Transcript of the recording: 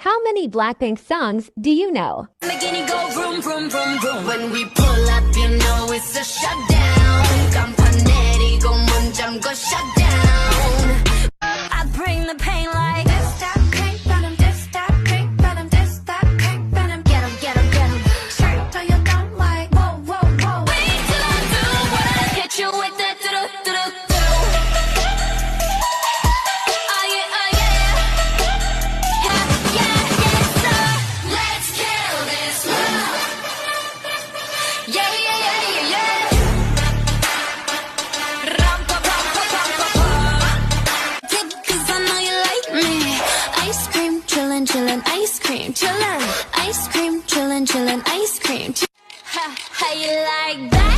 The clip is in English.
How many Blackpink songs do you know? Making it go vroom, vroom, vroom, vroom. When we pull up, you know it's a shutdown. 간판 내리고 문 잠궈 shutdown. I bring the pain like this, that, crank, bottom, this, that, crank, bottom, this, that, crank, bottom. Get 'em, get 'em, get 'em. Straight till you don't like, whoa, whoa, whoa. Wait till I do what I hit you with that, do-do-do-do. Chillin', ice cream, chillin', ice cream, chillin', chillin', ice cream. How you like that?